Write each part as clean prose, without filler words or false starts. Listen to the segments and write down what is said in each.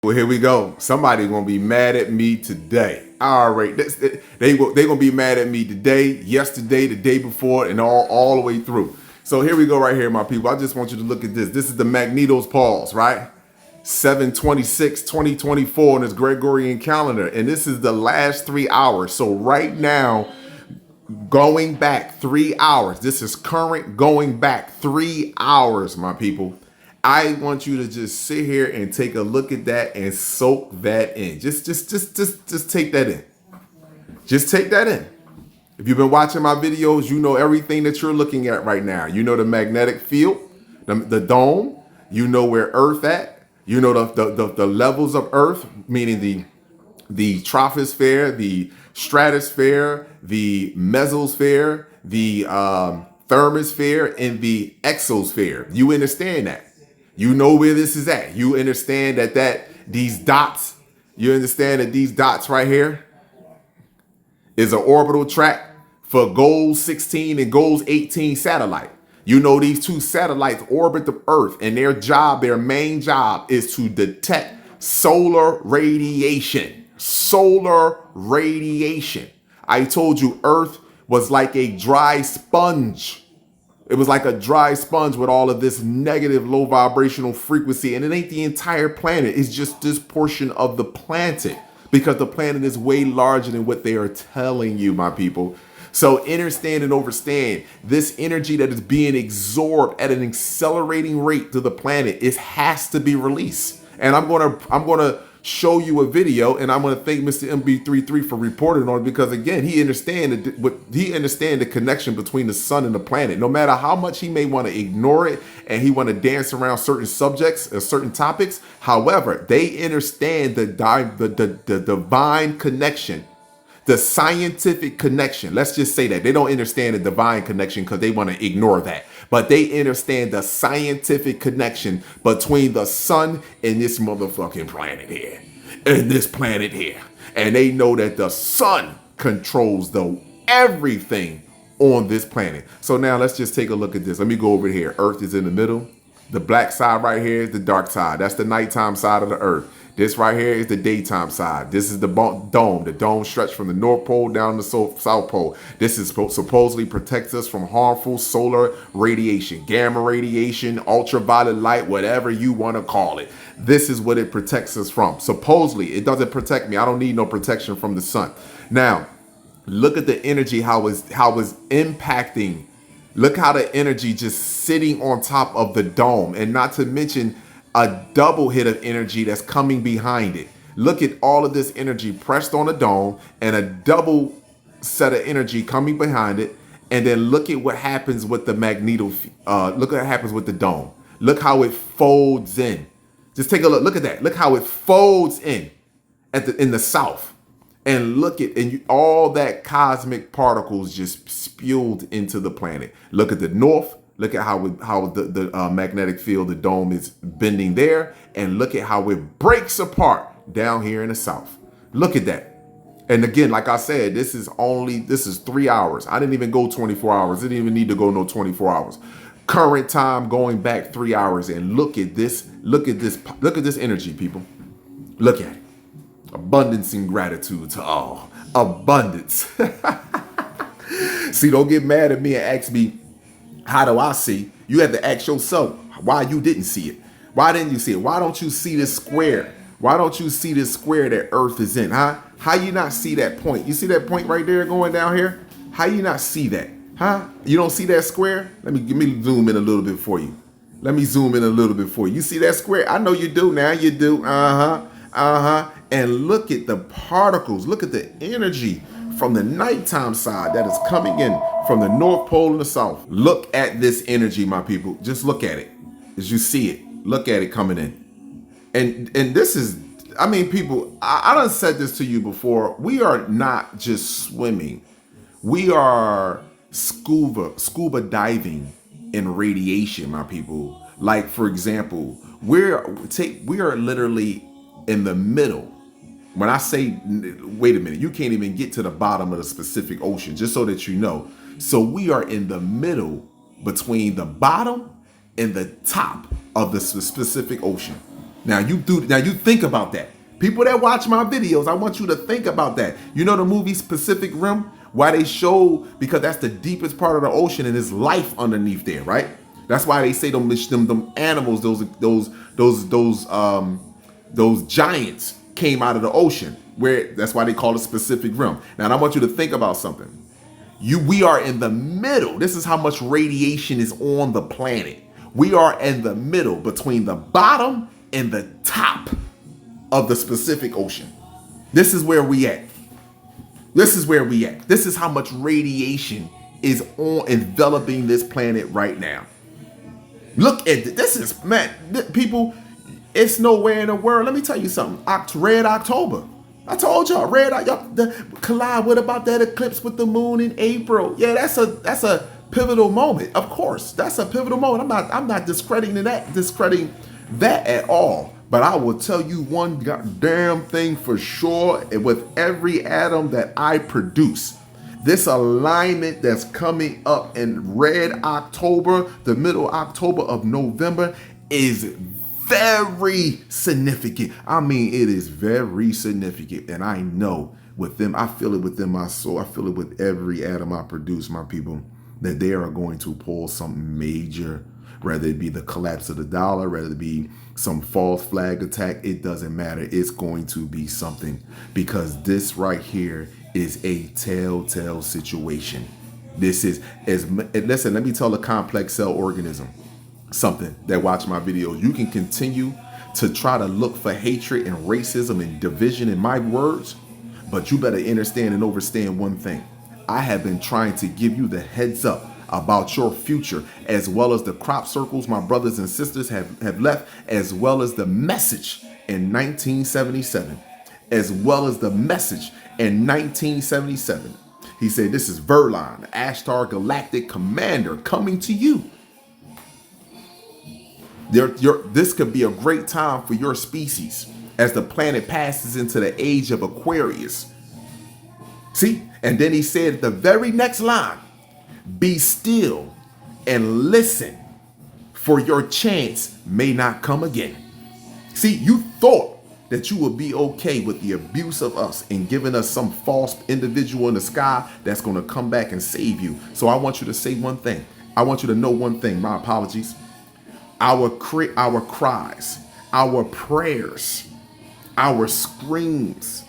Well, here we go. Somebody gonna be mad at me today. All right, they gonna be mad at me today, yesterday, the day before, and all the way through. So here we go, right here, my people. I just want you to look at this. This is the Magneto's pause, right? 7/26/2024 on this Gregorian calendar, and this is the last 3 hours. So right now, going back 3 hours. This is current going back 3 hours, my people. I want you to just sit here and take a look at that and soak that in. Just take that in. Just take that in. If you've been watching my videos, you know everything that you're looking at right now. You know the magnetic field, the dome. You know where Earth at. You know the levels of Earth, meaning the troposphere, the stratosphere, the mesosphere, the thermosphere, and the exosphere. You understand that? You know where this is at. You understand that these dots. You understand that these dots right here is an orbital track for Gold 16 and Gold 18 satellite. You know these two satellites orbit the Earth, and their main job is to detect solar radiation. Solar radiation. I told you Earth was like a dry sponge. It was like a dry sponge with all of this negative low vibrational frequency, and it ain't the entire planet. It's just this portion of the planet, because the planet is way larger than what they are telling you, my people. So understand and understand this energy that is being absorbed at an accelerating rate to the planet. It has to be released. And I'm gonna show you a video, and I'm gonna thank Mr. MB33 for reporting on it, because again, he understands the connection between the sun and the planet. No matter how much he may want to ignore it and he want to dance around certain subjects or certain topics, however, they understand the divine connection. The scientific connection. Let's just say that. They don't understand the divine connection because they want to ignore that. But they understand the scientific connection between the sun and this motherfucking planet here. And this planet here. And they know that the sun controls everything on this planet. So now let's just take a look at this. Let me go over here. Earth is in the middle. The black side right here is the dark side. That's the nighttime side of the Earth. This right here is the daytime side. This is the dome. The dome stretched from the North Pole down to the South Pole. This is supposedly protects us from harmful solar radiation, gamma radiation, ultraviolet light, whatever you want to call it. This is what it protects us from. Supposedly, it doesn't protect me. I don't need no protection from the sun. Now, look at the energy, how it's impacting. Look how the energy just sitting on top of the dome, and not to mention a double hit of energy that's coming behind it. Look at all of this energy pressed on the dome and a double set of energy coming behind it. And then look at what happens with the magneto. Look what happens with the dome. Look how it folds in. Just take a look. Look at that. Look how it folds in in the south. And look at all that cosmic particles just spewed into the planet. Look at the north. Look at how the magnetic field, the dome is bending there. And look at how it breaks apart down here in the south. Look at that. And again, like I said, this is 3 hours. I didn't even go 24 hours. Didn't even need to go no 24 hours. Current time going back 3 hours. And look at this. Look at this. Look at this energy, people. Look at it. Abundance and gratitude to all. Abundance. See, don't get mad at me and ask me, how do I see? You have to ask yourself why you didn't see it. Why didn't you see it? Why don't you see this square? Why don't you see this square that Earth is in? Huh? How you not see that point? You see that point right there going down here? How you not see that? Huh? You don't see that square? Let me zoom in a little bit for you. Let me zoom in a little bit for you. You see that square? I know you do now. You do. And look at the particles. Look at the energy from the nighttime side that is coming in from the North Pole and the South. Look at this energy, my people. Just look at it as you see it. Look at it coming in. And this is, I mean, people, I done said this to you before. We are not just swimming. We are scuba diving in radiation, my people. Like, for example, we are literally in the middle. When I say, wait a minute, you can't even get to the bottom of the Pacific Ocean, just so that you know. So we are in the middle between the bottom and the top of the Pacific Ocean. Now you think about that. People that watch my videos, I want you to think about that. You know the movie Pacific Rim? Why they show, because that's the deepest part of the ocean and there's life underneath there, right? That's why they say them animals, those giants came out of the ocean. That's why they call it Pacific Rim. Now I want you to think about something. We are in the middle. This is how much radiation is on the planet. We are in the middle between the bottom and the top of the Pacific Ocean. This is where we at. This is where we at. This is how much radiation is on enveloping this planet right now. Look at this. Is, man, people, it's nowhere in the world. Let me tell you something. Red October. I told y'all, collide. What about that eclipse with the moon in April? Yeah, that's a pivotal moment. Of course, that's a pivotal moment. I'm not discrediting that at all. But I will tell you one goddamn thing for sure. With every atom that I produce, this alignment that's coming up in red October, the middle October of November, is very significant. I mean, it is very significant. And I know with them, I feel it within my soul. I feel it with every atom I produce, my people, that they are going to pull something major, whether it be the collapse of the dollar, whether it be some false flag attack. It doesn't matter. It's going to be something, because this right here is a telltale situation. This is, listen, let me tell a complex cell organism something that watch my videos. You can continue to try to look for hatred and racism and division in my words, but you better understand and understand one thing. I have been trying to give you the heads up about your future, as well as the crop circles my brothers and sisters have left, as well as the message in 1977, as well as the message in 1977. He said, this is Verlon, the Ashtar Galactic Commander, coming to you. This could be a great time for your species as the planet passes into the age of Aquarius. See? And then he said the very next line, be still and listen, for your chance may not come again. See, you thought that you would be okay with the abuse of us and giving us some false individual in the sky that's going to come back and save you. So I want you to say one thing. I want you to know one thing. My apologies. Our cries, our prayers, our screams,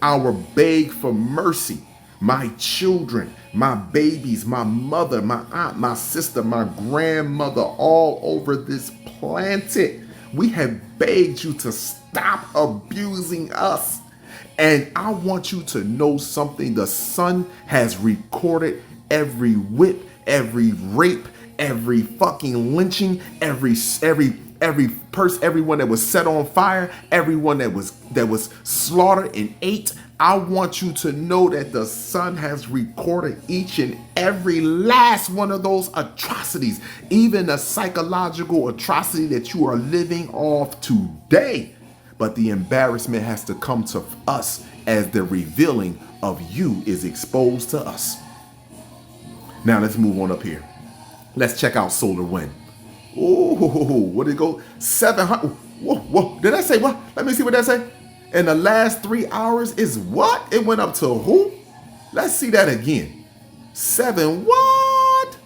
our beg for mercy, my children, my babies, my mother, my aunt, my sister, my grandmother, all over this planet. We have begged you to stop abusing us. And I want you to know something. The sun has recorded every whip, every rape, every fucking lynching, every person, everyone that was set on fire, everyone that was slaughtered and ate. I want you to know that the sun has recorded each and every last one of those atrocities, even the psychological atrocity that you are living off today. But the embarrassment has to come to us as the revealing of you is exposed to us. Now let's move on up here. Let's check out solar wind. Oh, what did it go? 700. Whoa. Did I say what? Let me see what that say. In the last 3 hours is what? It went up to who? Let's see that again. 7 what?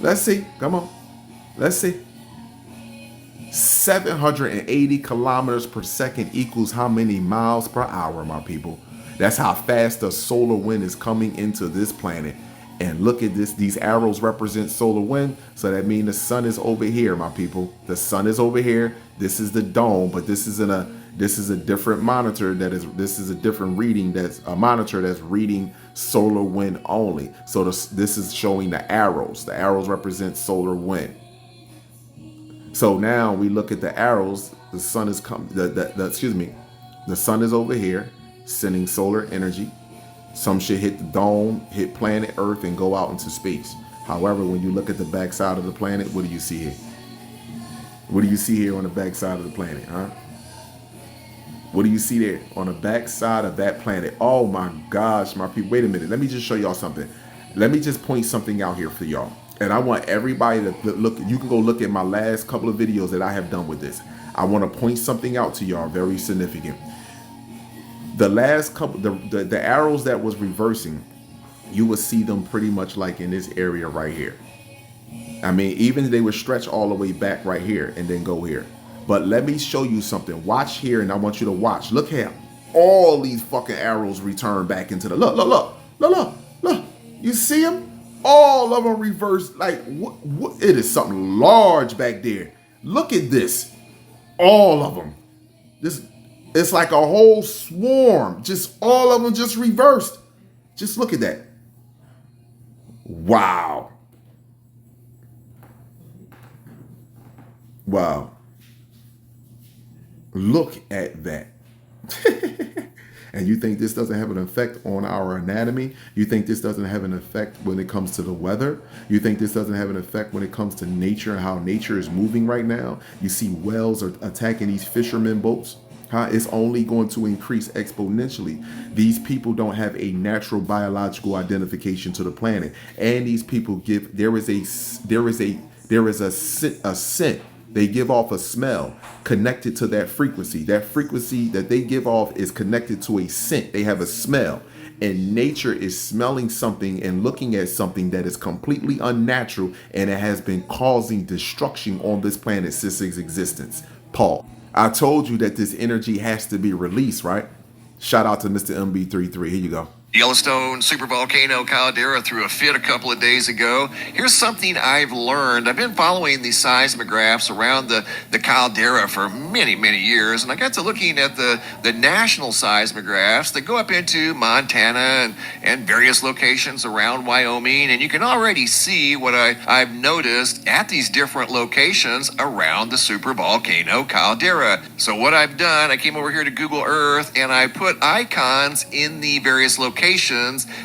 Let's see. Come on. Let's see. 780 kilometers per second equals how many miles per hour, my people? That's how fast the solar wind is coming into this planet. And look at this. These arrows represent solar wind. So that means the sun is over here, my people. The sun is over here. This is the dome, but this is a different monitor this is a different reading. That's a monitor that's reading solar wind only. So this is showing the arrows. The arrows represent solar wind. So now we look at the arrows. The sun is the sun is over here sending solar energy. Some shit hit the dome, hit planet Earth, and go out into space. However, when you look at the backside of the planet, what do you see here? What do you see here on the backside of the planet, huh? What do you see there on the backside of that planet? Oh my gosh, my people. Wait a minute. Let me just show y'all something. Let me just point something out here for y'all. And I want everybody to look. You can go look at my last couple of videos that I have done with this. I want to point something out to y'all very significant. The last couple, the arrows that was reversing, you will see them pretty much like in this area right here. I mean, even they would stretch all the way back right here and then go here. But let me show you something. Watch here, and I want you to watch. Look here. All these fucking arrows return back into the look. You see them? All of them reverse. Like what? It is something large back there. Look at this. All of them. This, it's like a whole swarm. Just all of them just reversed. Just look at that. Wow. Wow. Look at that. And you think this doesn't have an effect on our anatomy? You think this doesn't have an effect when it comes to the weather? You think this doesn't have an effect when it comes to nature and how nature is moving right now? You see whales are attacking these fishermen boats. It's only going to increase exponentially. These people don't have a natural biological identification to the planet, and these people give. There is a scent. They give off a smell connected to that frequency. That frequency that they give off is connected to a scent. They have a smell. And nature is smelling something and looking at something that is completely unnatural, and it has been causing destruction on this planet since its existence. Paul, I told you that this energy has to be released, right? Shout out to Mr. MB33. Here you go. Yellowstone supervolcano caldera threw a fit a couple of days ago. Here's something I've learned. I've been following these seismographs around the caldera for many, many years, and I got to looking at the national seismographs that go up into Montana and various locations around Wyoming, and you can already see what I've noticed at these different locations around the supervolcano caldera. So what I've done, I came over here to Google Earth, and I put icons in the various locations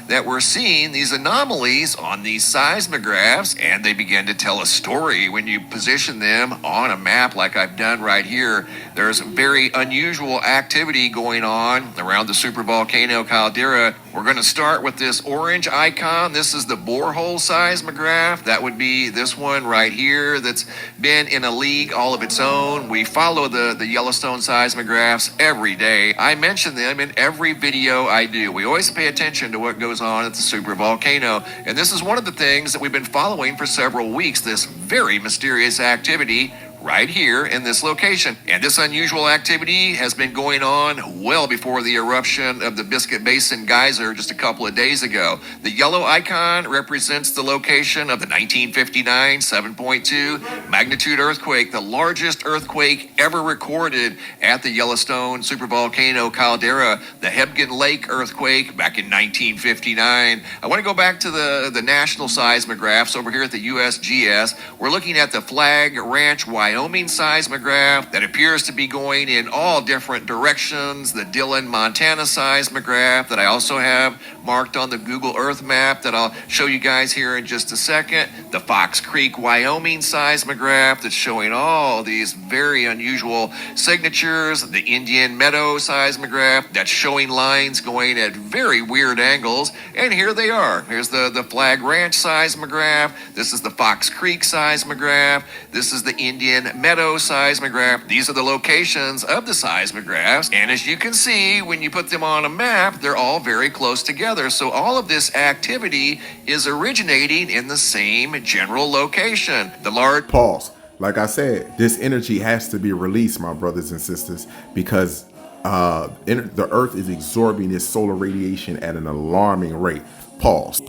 that we're seeing these anomalies on these seismographs, and they begin to tell a story when you position them on a map like I've done right here. There's very unusual activity going on around the supervolcano caldera. We're going to start with this orange icon. This is the borehole seismograph. That would be this one right here that's been in a league all of its own. We follow the Yellowstone seismographs every day. I mention them in every video I do. We always pay attention to what goes on at the supervolcano, and this is one of the things that we've been following for several weeks, this very mysterious activity right here in this location. And this unusual activity has been going on well before the eruption of the Biscuit Basin geyser just a couple of days ago. The yellow icon represents the location of the 1959 7.2 magnitude earthquake, the largest earthquake ever recorded at the Yellowstone supervolcano caldera, the Hebgen Lake earthquake back in 1959. I want to go back to the national seismographs over here at the USGS. We're looking at the Flag Ranch, Wyoming seismograph that appears to be going in all different directions. The Dillon, Montana seismograph that I also have marked on the Google Earth map that I'll show you guys here in just a second. The Fox Creek, Wyoming seismograph that's showing all these very unusual signatures. The Indian Meadow seismograph that's showing lines going at very weird angles. And here they are. Here's the Flag Ranch seismograph. This is the Fox Creek seismograph. This is the Indian Meadow seismograph. These are the locations of the seismographs, and as you can see, when you put them on a map, they're all very close together. So all of this activity is originating in the same general location. The large Pause. Like I said, this energy has to be released, my brothers and sisters, because the Earth is absorbing this solar radiation at an alarming rate. Pause.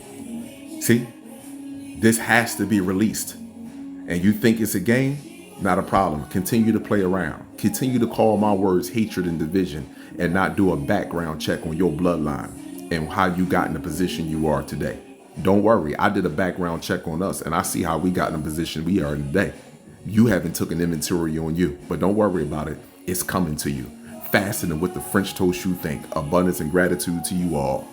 See, this has to be released. And you think it's a game? Not a problem. Continue to play around. Continue to call my words hatred and division, and not do a background check on your bloodline and how you got in the position you are today. Don't worry. I did a background check on us, and I see how we got in the position we are today. You haven't took an inventory on you, but don't worry about it. It's coming to you. Faster than what the French toast you think. Abundance and gratitude to you all.